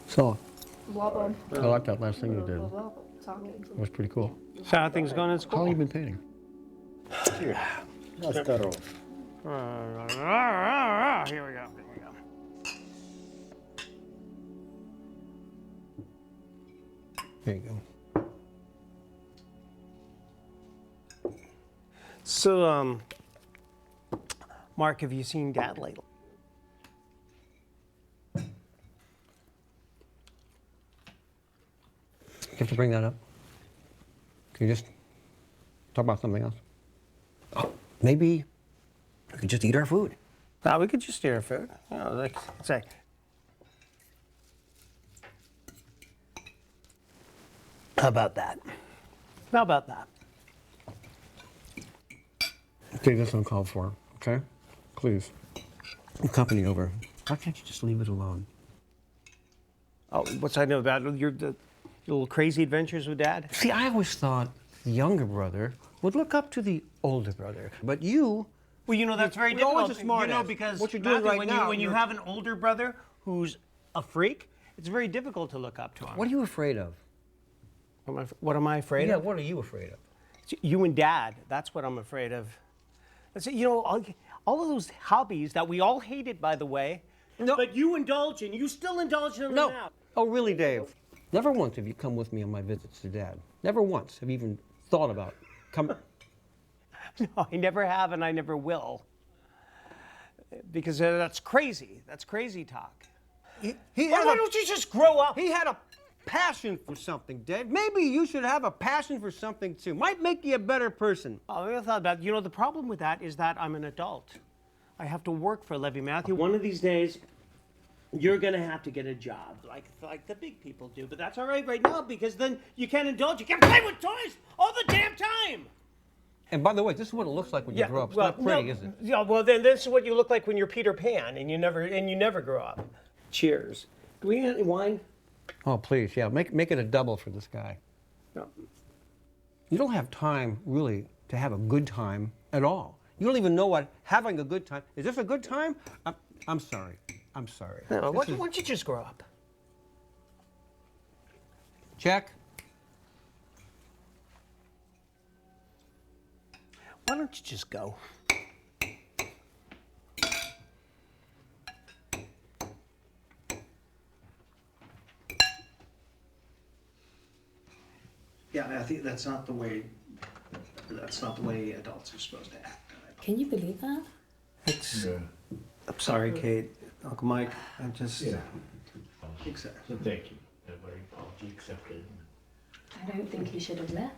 So, Wobble. I like that last thing you did. It was pretty cool. So how things going in How school? long have you been painting? Here, I'll start off. Here we go. There you go. So, Mark, have you seen Dad lately? You have to bring that up. Can you just talk about something else? Oh, maybe we could just eat our food. No, we could just eat our food. You know, like say. How about that? How about that? Okay, that's uncalled for, okay? Please. Have company over. Why can't you just leave it alone? Oh, what's I know about your little crazy adventures with Dad? See, I always thought the younger brother would look up to the older brother. But you... Well, you know, that's very You're always difficult. a smart You know, ass. because What you're doing Matthew, right when now, when you you're- have an older brother who's a freak, it's very difficult to look up to him. What are you afraid of? What am I afraid Yeah, of? what are you afraid of? You and Dad, that's what I'm afraid of. That's, you know, all of those hobbies that we all hated, by the way, No. but you indulge in, you still indulge in them No. now. Oh, really, Dave? Never once have you come with me on my visits to Dad. Never once have you even thought about coming. No, I never have and I never will. Because that's crazy. That's crazy talk. He Why don't you just grow up? He had a passion for something, Dave. Maybe you should have a passion for something too. Might make you a better person. Oh, I thought about it. You know, the problem with that is that I'm an adult. I have to work for a living, Matthew. One of these days, you're gonna have to get a job, like the big people do. But that's all right now, because then you can't indulge. You can't play with toys all the damn time. And by the way, this is what it looks like when you grow up. It's not pretty, is it? Yeah, well, then this is what you look like when you're Peter Pan, and you never grow up. Cheers. Do we get any wine? Oh, please, yeah. Make it a double for this guy. No. You don't have time, really, to have a good time at all. You don't even know what having a good time. Is this a good time? I'm sorry. I'm sorry. No, why don't you just grow up? Check. Why don't you just go? Yeah, I think that's not the way adults are supposed to act. Can you believe that? It's. Yeah. I'm sorry, Kate. Uncle Mike. I just. Yeah. Exactly. So thank you. Everybody apology accepted. I don't think he should have left.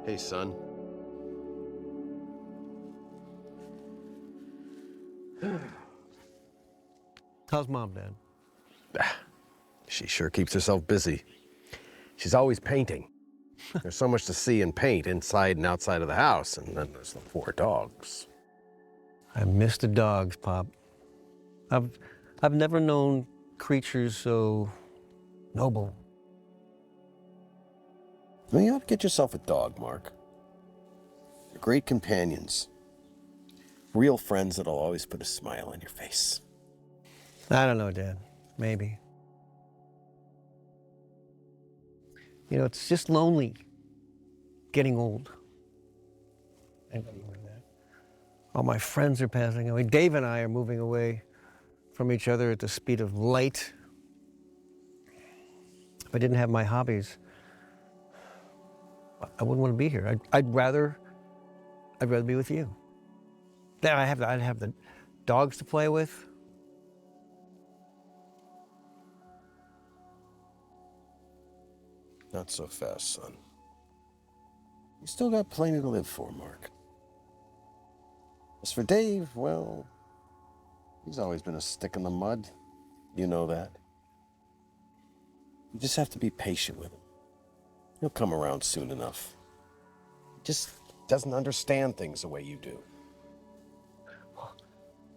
Hey, son. How's Mom, Dad? She sure keeps herself busy. She's always painting. There's so much to see and paint inside and outside of the house, and then there's the 4 dogs. I miss the dogs, Pop. I've never known creatures so noble. Well, you ought to get yourself a dog, Mark. They're great companions. Real friends that'll always put a smile on your face. I don't know, Dad. Maybe. You know, it's just lonely getting old. Anybody heard that? All my friends are passing away. Dave and I are moving away from each other at the speed of light. If I didn't have my hobbies, I wouldn't want to be here. I'd rather be with you. Then I'd have the dogs to play with. Not so fast, son. You still got plenty to live for, Mark. As for Dave, well, he's always been a stick in the mud. You know that. You just have to be patient with him. He'll come around soon enough. He just doesn't understand things the way you do.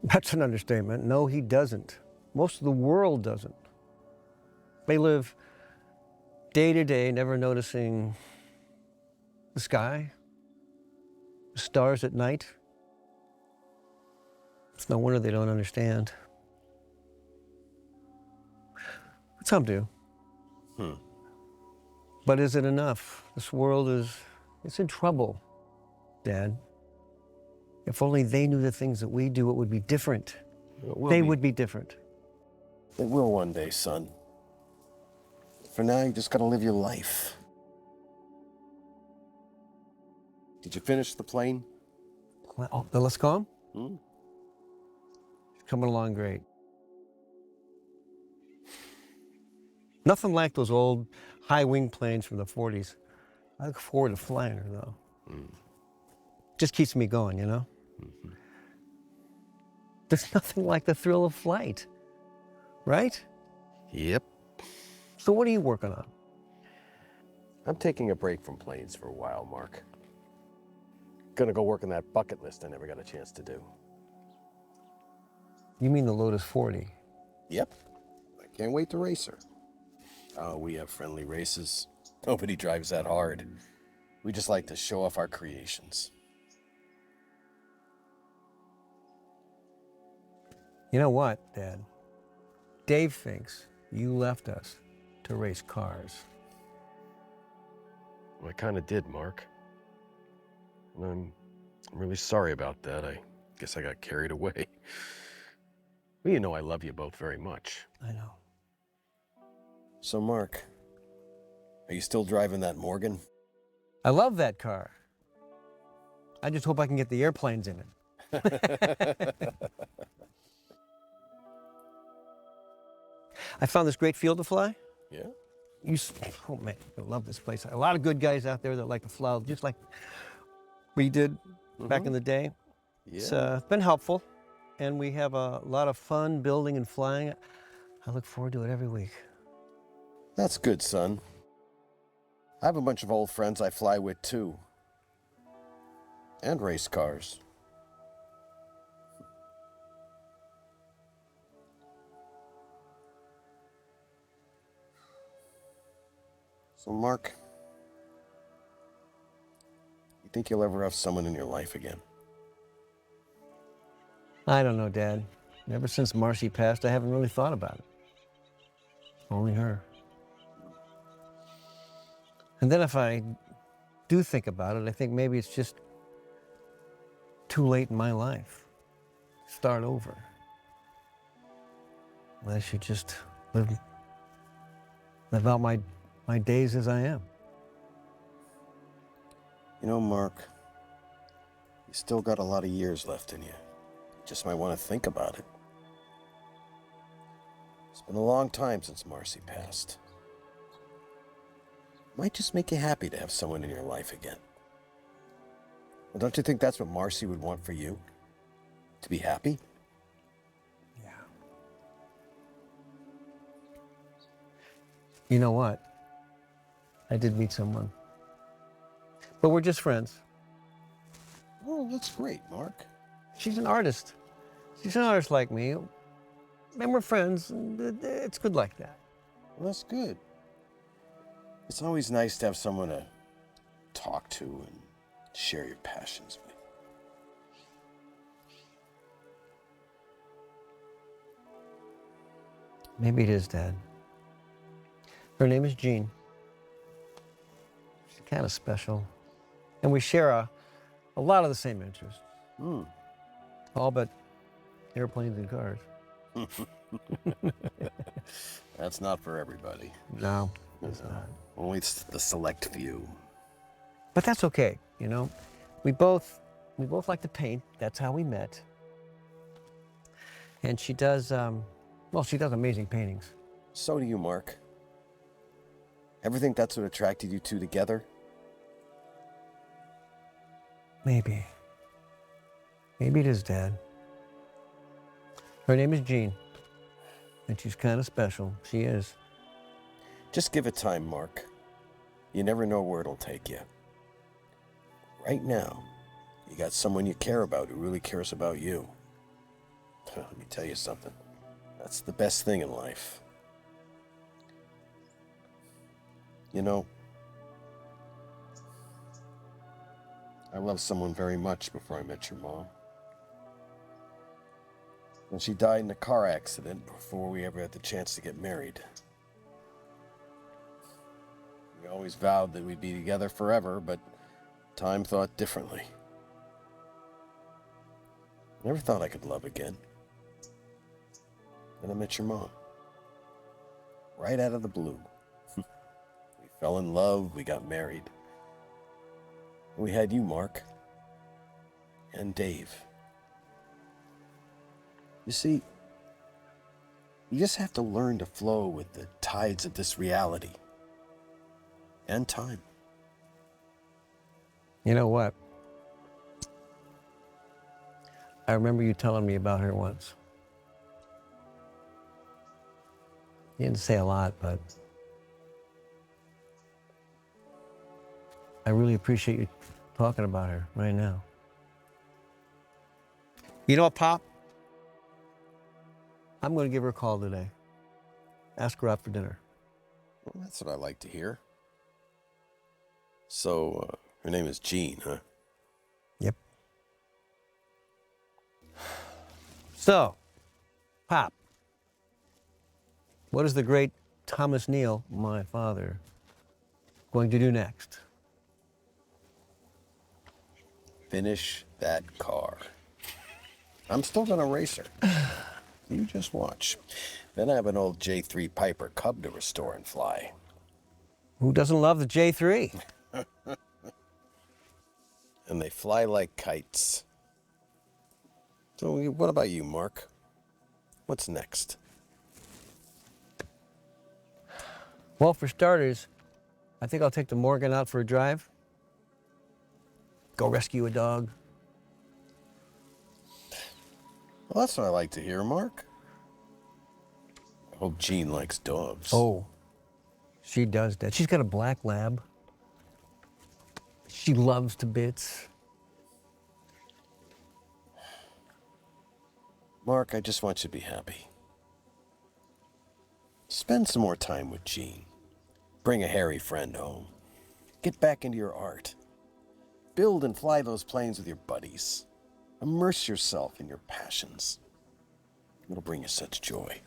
That's an understatement. No, he doesn't. Most of the world doesn't. They live day to day, never noticing the sky, the stars at night. It's no wonder they don't understand. But some do. But is it enough? This world it's in trouble, Dad. If only they knew the things that we do, it would be different. They would be different. It will one day, son. For now, you just gotta live your life. Did you finish the plane? Oh, the Lascom? Hmm? Coming along great. Nothing like those old high-wing planes from the 40s. I look forward to flying her, though. Just keeps me going, you know? There's nothing like the thrill of flight, right? Yep. So what are you working on? I'm taking a break from planes for a while, Mark. Gonna go work on that bucket list I never got a chance to do. You mean the Lotus 40? Yep. I can't wait to race her. Oh, we have friendly races. Nobody drives that hard. We just like to show off our creations. You know what, Dad? Dave thinks you left us to race cars. Well, I kind of did, Mark. And I'm really sorry about that. I guess I got carried away. Well, you know I love you both very much. I know. So, Mark, are you still driving that Morgan? I love that car. I just hope I can get the airplanes in it. I found this great field to fly. Yeah? Oh man, I love this place. A lot of good guys out there that like to fly, just like we did back in the day. It's been helpful, and we have a lot of fun building and flying. I look forward to it every week. That's good, son. I have a bunch of old friends I fly with, too. And race cars. So, Mark, you think you'll ever have someone in your life again? I don't know, Dad. Ever since Marcy passed, I haven't really thought about it. Only her. And then if I do think about it, I think maybe it's just too late in my life. Start over. I should just live out my days as I am. You know, Mark, you still got a lot of years left in you. You just might want to think about it. It's been a long time since Marcy passed. Might just make you happy to have someone in your life again. Well, don't you think that's what Marcy would want for you? To be happy? Yeah. You know what? I did meet someone. But we're just friends. Oh, that's great, Mark. She's an artist. She's an artist like me. And we're friends. And it's good like that. Well, that's good. It's always nice to have someone to talk to and share your passions with. Maybe it is, Dad. Her name is Jean. She's kind of special. And we share a lot of the same interests. All but airplanes and cars. That's not for everybody. No, it's not. Only the select few. But that's okay, you know. We both like to paint. That's how we met. And she does, she does amazing paintings. So do you, Mark. Ever think that's what attracted you two together? Maybe. Maybe it is, Dad. Her name is Jean, and she's kind of special. She is. Just give it time, Mark. You never know where it'll take you. Right now, you got someone you care about who really cares about you. Let me tell you something. That's the best thing in life. You know, I loved someone very much before I met your mom. And she died in a car accident before we ever had the chance to get married. We always vowed that we'd be together forever, but time thought differently. Never thought I could love again. Then I met your mom. Right out of the blue. We fell in love, we got married. We had you, Mark. And Dave. You see, you just have to learn to flow with the tides of this reality. And time. You know what? I remember you telling me about her once. You didn't say a lot, but I really appreciate you talking about her right now. You know what, Pop? I'm going to give her a call today. Ask her out for dinner. Well, that's what I like to hear. So, her name is Jean, huh? Yep. So, Pop, what is the great Thomas Neal, my father, going to do next? Finish that car. I'm still gonna race her. You just watch. Then I have an old J3 Piper Cub to restore and fly. Who doesn't love the J3? And they fly like kites. So what about you, Mark? What's next? Well, for starters, I think I'll take the Morgan out for a drive. Go rescue a dog. Well, that's what I like to hear, Mark. I hope Jean likes dogs. Oh, she does that. She's got a black lab. She loves to bits. Mark, I just want you to be happy. Spend some more time with Jean. Bring a hairy friend home. Get back into your art. Build and fly those planes with your buddies. Immerse yourself in your passions. It'll bring you such joy.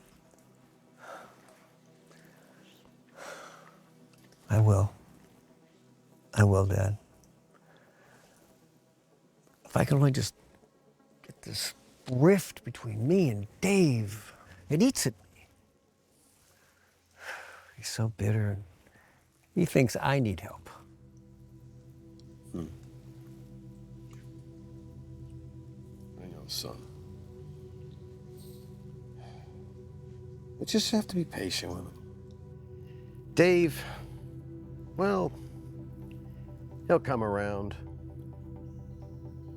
I will. I will, Dad. If I can only just get this rift between me and Dave, it eats at me. He's so bitter. He thinks I need help. I know, son. You just have to be patient with him. Dave, well, he'll come around.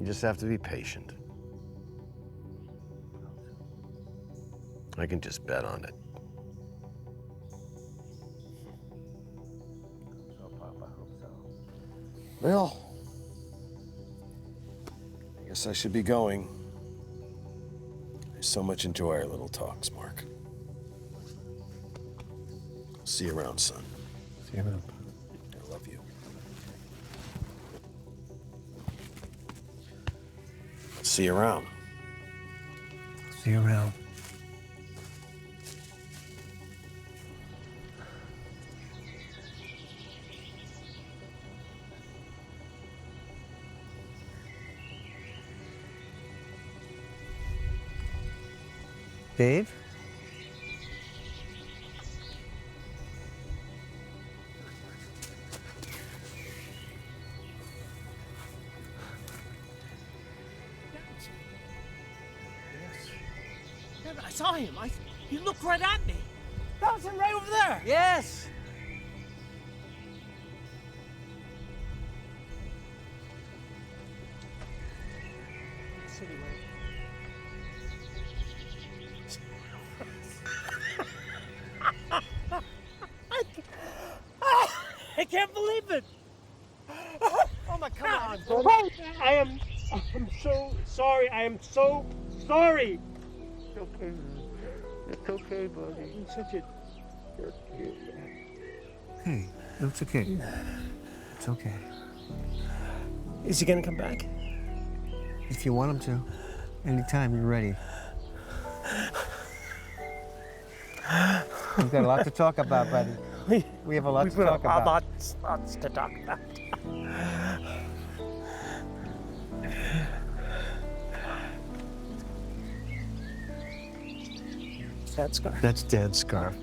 You just have to be patient. I can just bet on it. Well, I guess I should be going. I so much enjoy our little talks, Mark. See you around, son. See you around. I love you. See you around. See you around. Dave? I saw him. He looked right at me. That was him right over there. Yes! city, right? I can't believe it. Oh my, come on. I'm so sorry. I am so sorry. It's okay, man. It's okay, buddy. I'm such a jerk to you. Hey, it's okay. It's okay. Is he gonna come back? If you want him to, anytime you're ready. We've got a lot to talk about, buddy. We have a lot to talk about. Lots to talk about. That's scarf. That's Dad's scarf.